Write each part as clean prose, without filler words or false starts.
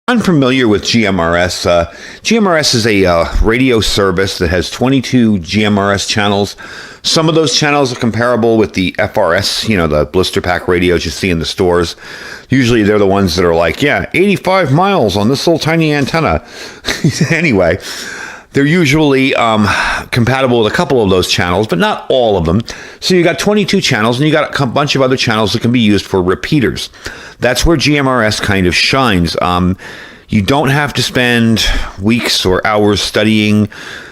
unfamiliar with GMRS, GMRS is a radio service that has 22 GMRS channels. Some of those channels are comparable with the FRS, the blister pack radios you see in the stores. Usually they're the ones that are like, 85 miles on this little tiny antenna. Anyway, they're usually compatible with a couple of those channels, but not all of them. So you got 22 channels, and you got a bunch of other channels that can be used for repeaters. That's where GMRS kind of shines. You don't have to spend weeks or hours studying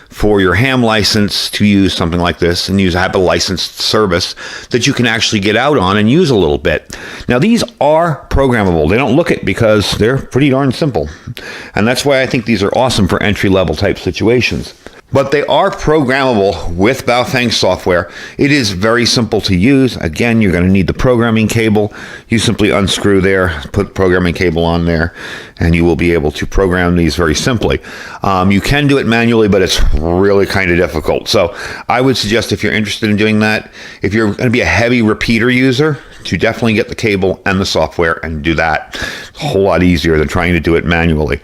for your ham license to use something like this and have a licensed service that you can actually get out on and use a little bit. Now, these are programmable. They don't look it because they're pretty darn simple. And that's why I think these are awesome for entry-level type situations. But they are programmable with Baofeng software. It is very simple to use. Again, you're going to need the programming cable. You simply unscrew there, put programming cable on there, and you will be able to program these very simply. You can do it manually, but it's really kind of difficult. So I would suggest, if you're interested in doing that, if you're going to be a heavy repeater user, to definitely get the cable and the software and do that. It's a whole lot easier than trying to do it manually.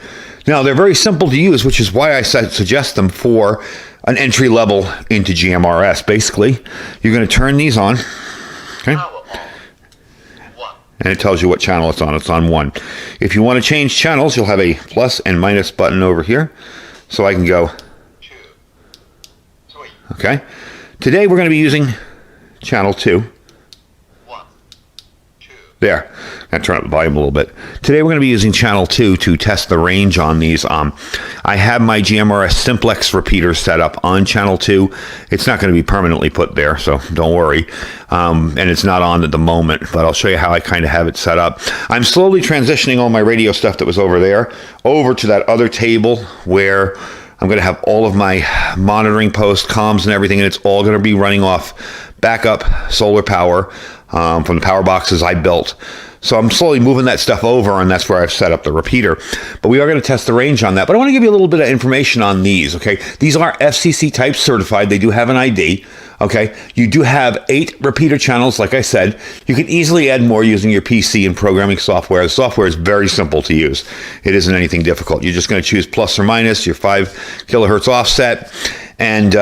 Now, they're very simple to use, which is why I suggest them for an entry level into GMRS. Basically, you're going to turn these on, okay? And it tells you what channel it's on. It's on 1. If you want to change channels, you'll have a plus and minus button over here. So I can go 2, 3. Okay. Today we're going to be using channel 2. 1, 2. There. I'm going to turn up the volume a little bit. Today we're going to be using channel 2 to test the range on these. I have my GMRS Simplex repeater set up on channel 2. It's not going to be permanently put there, so don't worry. And it's not on at the moment, but I'll show you how I kind of have it set up. I'm slowly transitioning all my radio stuff that was over there over to that other table where I'm going to have all of my monitoring posts, comms, and everything, and it's all going to be running off backup solar power from the power boxes I built. So I'm slowly moving that stuff over, and that's where I've set up the repeater. But we are going to test the range on that. But I want to give you a little bit of information on these, okay? These are FCC type certified. They do have an ID, okay? You do have 8 repeater channels, like I said. You can easily add more using your PC and programming software. The software is very simple to use. It isn't anything difficult. You're just going to choose plus or minus your 5 kilohertz offset, and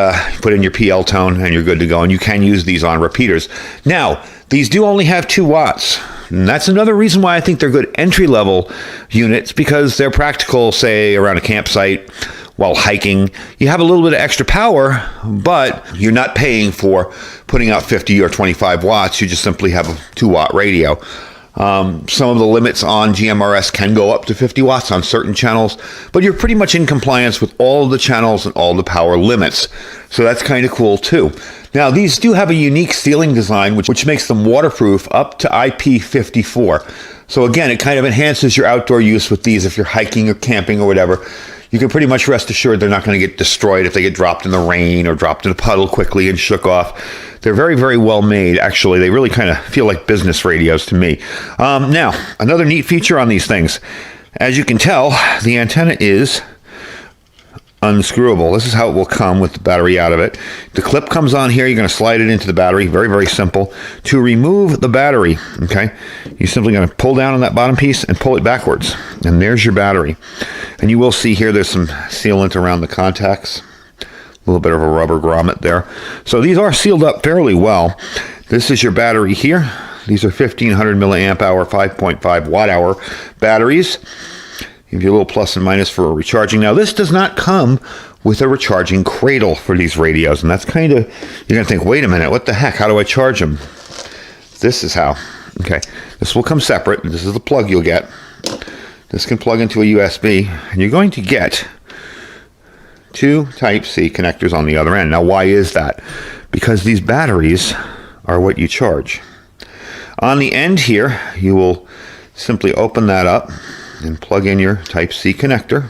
put in your PL tone, and you're good to go. And you can use these on repeaters. Now, these do only have 2 watts. And that's another reason why I think they're good entry-level units, because they're practical, say, around a campsite while hiking. You have a little bit of extra power, but you're not paying for putting out 50 or 25 watts. You just simply have a 2-watt radio. Some of the limits on GMRS can go up to 50 watts on certain channels, but you're pretty much in compliance with all the channels and all the power limits. So that's kind of cool too. Now, these do have a unique sealing design, which makes them waterproof up to IP54. So again, it kind of enhances your outdoor use with these if you're hiking or camping or whatever. You can pretty much rest assured they're not going to get destroyed if they get dropped in the rain or dropped in a puddle quickly and shook off. They're very, very well made. Actually, they really kind of feel like business radios to me. Now, another neat feature on these things. As you can tell, the antenna is unscrewable. This is how it will come with the battery out of it. The clip comes on here. You're going to slide it into the battery. Very, very simple. To remove the battery, okay, you're simply going to pull down on that bottom piece and pull it backwards. And there's your battery. And you will see here there's some sealant around the contacts. A little bit of a rubber grommet there. So these are sealed up fairly well. This is your battery here. These are 1500 milliamp hour, 5.5 watt hour batteries. Give you a little plus and minus for recharging. Now, this does not come with a recharging cradle for these radios, and that's kind of, you're going to think, wait a minute, what the heck? How do I charge them? This is how. Okay, this will come separate. This is the plug you'll get. This can plug into a USB, and you're going to get 2 Type-C connectors on the other end. Now, why is that? Because these batteries are what you charge. On the end here, you will simply open that up and plug in your Type-C connector.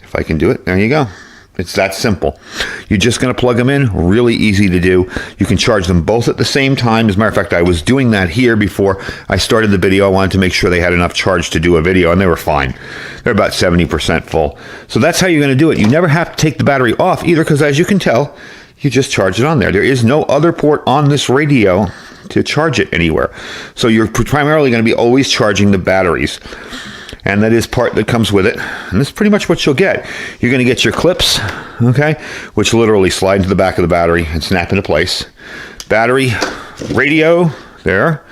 If I can do it, there you go. It's that simple. You're just going to plug them in. Really easy to do. You can charge them both at the same time. As a matter of fact, I was doing that here before I started the video. I wanted to make sure they had enough charge to do a video, and they were fine. They're about 70% full. So that's how you're going to do it. You never have to take the battery off either, because as you can tell, you just charge it on there. There is no other port on this radio to charge it anywhere. So you're primarily going to be always charging the batteries. and that is part that comes with it. And this is pretty much what you'll get. You're going to get your clips, okay, which literally slide into the back of the battery and snap into place. Battery, radio, there,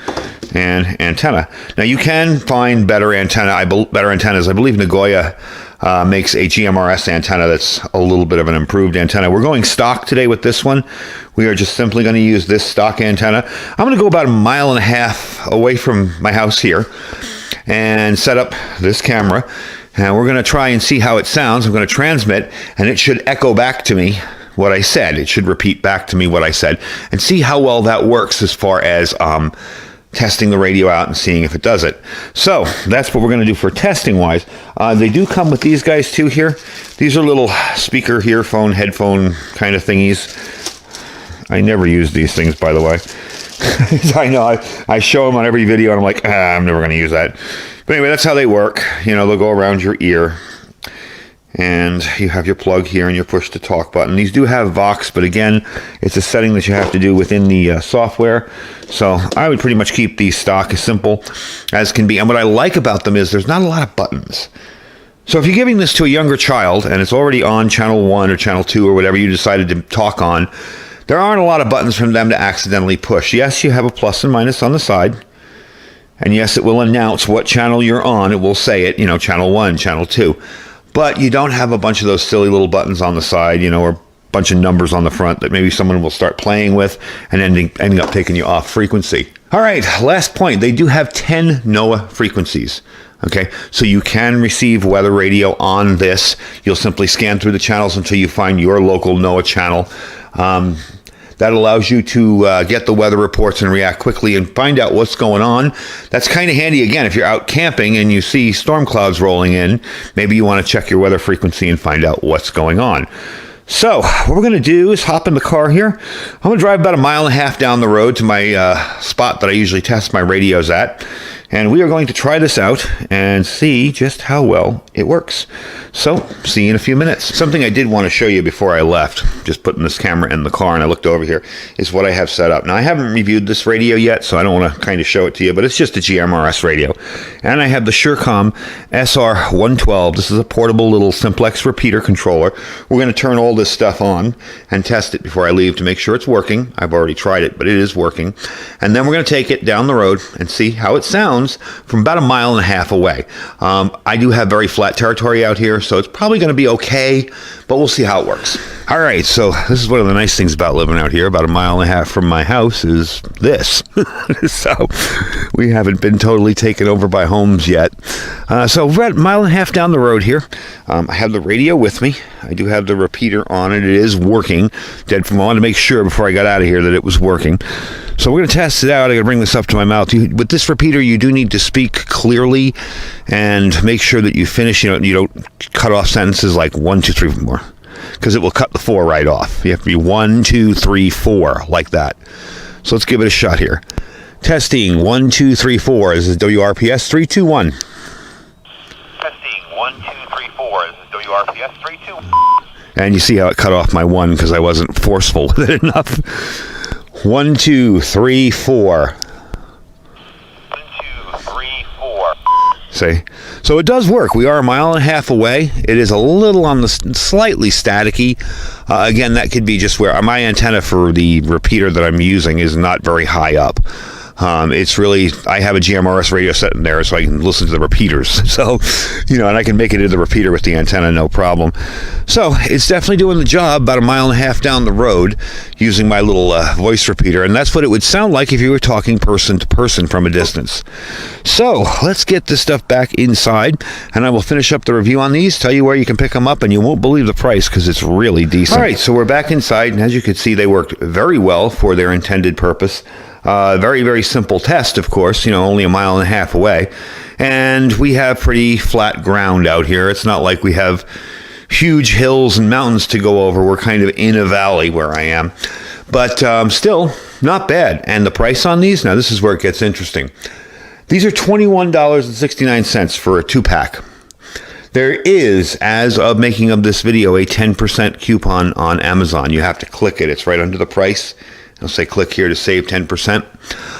and antenna. Now you can find better antennas. I believe Nagoya makes a GMRS antenna that's a little bit of an improved antenna. We're going stock today with this one. We are just simply going to use this stock antenna. I'm going to go about 1.5 miles away from my house here and set up this camera, and we're going to try and see how it sounds. I'm going to transmit, and it should echo back to me what I said. It should repeat back to me what I said, and see how well that works as far as testing the radio out and seeing if it does it. So that's what we're going to do for testing wise. They do come with these guys too here. These are little speaker, earphone, headphone kind of thingies. I never use these things, by the way. I know I show them on every video and I'm like, I'm never going to use that. But anyway, that's how they work. You know, they'll go around your ear. And you have your plug here and your push to talk button. These do have Vox, but again, it's a setting that you have to do within the software. So I would pretty much keep these stock as simple as can be. And what I like about them is there's not a lot of buttons. So if you're giving this to a younger child and it's already on channel 1 or channel 2 or whatever you decided to talk on, there aren't a lot of buttons for them to accidentally push. Yes, you have a plus and minus on the side. And yes, it will announce what channel you're on. It will say it, you know, channel 1, channel 2. But you don't have a bunch of those silly little buttons on the side, you know, or a bunch of numbers on the front that maybe someone will start playing with and ending up taking you off frequency. All right, last point. They do have 10 NOAA frequencies. Okay, so you can receive weather radio on this. You'll simply scan through the channels until you find your local NOAA channel. That allows you to get the weather reports and react quickly and find out what's going on. That's kind of handy, again, if you're out camping and you see storm clouds rolling in. Maybe you want to check your weather frequency and find out what's going on. So what we're going to do is hop in the car here. I'm going to drive about 1.5 miles down the road to my spot that I usually test my radios at. And we are going to try this out and see just how well it works. So, see you in a few minutes. Something I did want to show you before I left, just putting this camera in the car and I looked over here, is what I have set up. Now, I haven't reviewed this radio yet, so I don't want to kind of show it to you, but it's just a GMRS radio. And I have the Surecom SR112. This is a portable little simplex repeater controller. We're going to turn all this stuff on and test it before I leave to make sure it's working. I've already tried it, but it is working. And then we're going to take it down the road and see how it sounds from about 1.5 miles away. I do have very flat territory out here, so it's probably going to be okay, but we'll see how it works. All right, so this is one of the nice things about living out here. About 1.5 miles from my house is this. So we haven't been totally taken over by homes yet. So we're at 1.5 miles down the road here. I have the radio with me. I do have the repeater on it. It is working. I wanted to make sure before I got out of here that it was working. So we're going to test it out. I'm going to bring this up to my mouth. With this repeater, you do need to speak clearly and make sure that you finish. You don't cut off sentences like 1, 2, 3, 4, because it will cut the 4 right off. You have to be 1, 2, 3, 4 like that. So let's give it a shot here. Testing 1, 2, 3, 4. This is WRPS 321. Testing 1, 2, 3, 4. This is WRPS 321. And you see how it cut off my 1 because I wasn't forceful with it enough. 1, 2, 3, 4. 1, 2, 3, 4. See? So it does work. We are 1.5 miles away. It is a little on the slightly staticky. Again, that could be just where my antenna for the repeater that I'm using is not very high up. It's really, I have a GMRS radio set in there so I can listen to the repeaters. So, and I can make it into the repeater with the antenna, no problem. So it's definitely doing the job about 1.5 miles down the road using my little voice repeater. And that's what it would sound like if you were talking person to person from a distance. So let's get this stuff back inside and I will finish up the review on these, tell you where you can pick them up, and you won't believe the price because it's really decent. All right, so we're back inside, and as you can see, they worked very well for their intended purpose. Very, very simple test, of course, only 1.5 miles away. And we have pretty flat ground out here. It's not like we have huge hills and mountains to go over. We're kind of in a valley where I am. But still, not bad. And the price on these, now this is where it gets interesting. These are $21.69 for a 2-pack. There is, as of making of this video, a 10% coupon on Amazon. You have to click it. It's right under the price. I'll say click here to save 10%.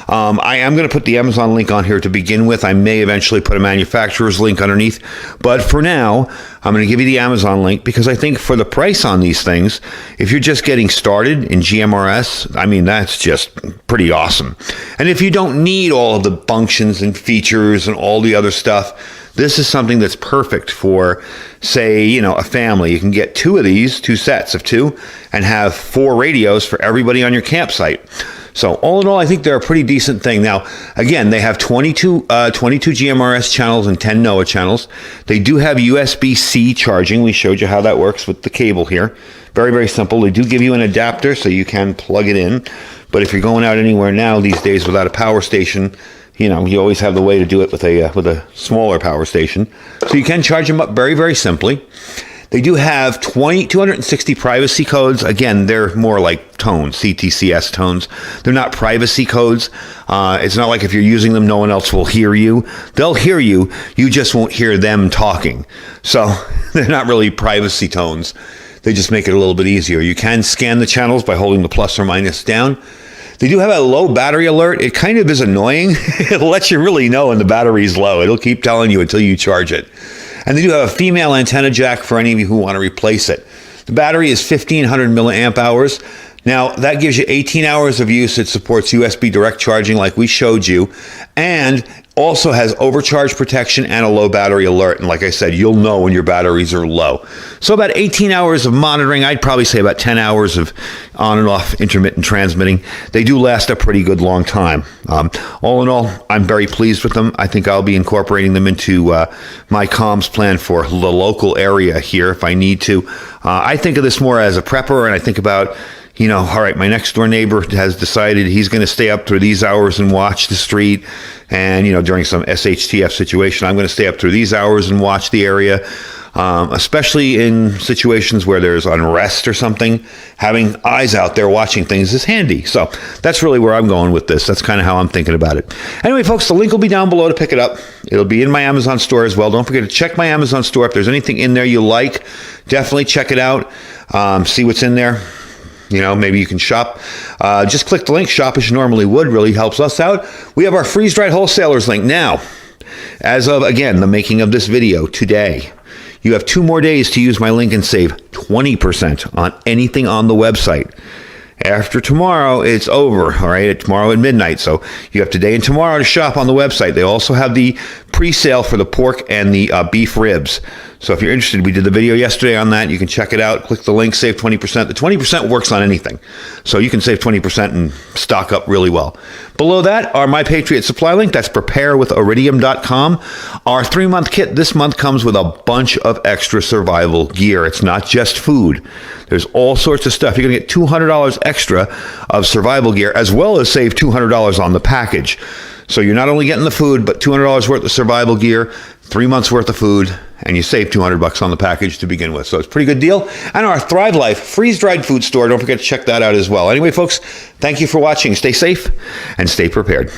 I am going to put the Amazon link on here to begin with. I may eventually put a manufacturer's link underneath. But for now, I'm going to give you the Amazon link because I think for the price on these things, if you're just getting started in GMRS, I mean, that's just pretty awesome. And if you don't need all of the functions and features and all the other stuff, this is something that's perfect for, say, a family. You can get two of these, two sets of two, and have 4 radios for everybody on your campsite. So all in all, I think they're a pretty decent thing. Now, again, they have 22 GMRS channels and 10 NOAA channels. They do have USB-C charging. We showed you how that works with the cable here. Very, very simple. They do give you an adapter so you can plug it in. But if you're going out anywhere now these days without a power station, you always have the way to do it with a smaller power station. So you can charge them up very, very simply. They do have 260 privacy codes. Again, they're more like tones, CTCS tones. They're not privacy codes. It's not like if you're using them, no one else will hear you. They'll hear you. You just won't hear them talking. So they're not really privacy tones. They just make it a little bit easier. You can scan the channels by holding the plus or minus down. They do have a low battery alert. It kind of is annoying. It'll let you really know when the battery's low. It'll keep telling you until you charge it. And they do have a female antenna jack for any of you who want to replace it. The battery is 1,500 milliamp hours. Now, that gives you 18 hours of use. It supports USB direct charging like we showed you, and also has overcharge protection and a low battery alert. And like I said, you'll know when your batteries are low. So about 18 hours of monitoring. I'd probably say about 10 hours of on and off intermittent transmitting. They do last a pretty good long time. All in all, I'm very pleased with them. I think I'll be incorporating them into my comms plan for the local area here if I need to. I think of this more as a prepper, and I think about, all right, my next door neighbor has decided he's going to stay up through these hours and watch the street. And, during some SHTF situation, I'm going to stay up through these hours and watch the area. Especially in situations where there's unrest or something, having eyes out there watching things is handy. So that's really where I'm going with this. That's kind of how I'm thinking about it. Anyway, folks, the link will be down below to pick it up. It'll be in my Amazon store as well. Don't forget to check my Amazon store. If there's anything in there you like, definitely check it out. See what's in there. Maybe you can shop. Just click the link, shop as you normally would. Really helps us out. We have our freeze-dried wholesalers link now. As of, again, the making of this video today, you have 2 more days to use my link and save 20% on anything on the website. After tomorrow, it's over, all right? Tomorrow at midnight. So you have today and tomorrow to shop on the website. They also have the pre-sale for the pork and the beef ribs. So if you're interested, we did the video yesterday on that. You can check it out. Click the link, save 20%. The 20% works on anything. So you can save 20% and stock up really well. Below that, our My Patriot Supply link. That's preparewithiridium.com. Our 3-month kit this month comes with a bunch of extra survival gear. It's not just food. There's all sorts of stuff. You're going to get $200 extra of survival gear, as well as save $200 on the package. So you're not only getting the food, but $200 worth of survival gear, 3 months worth of food, and you save $200 on the package to begin with. So it's a pretty good deal. And our Thrive Life freeze-dried food store, don't forget to check that out as well. Anyway, folks, thank you for watching. Stay safe and stay prepared.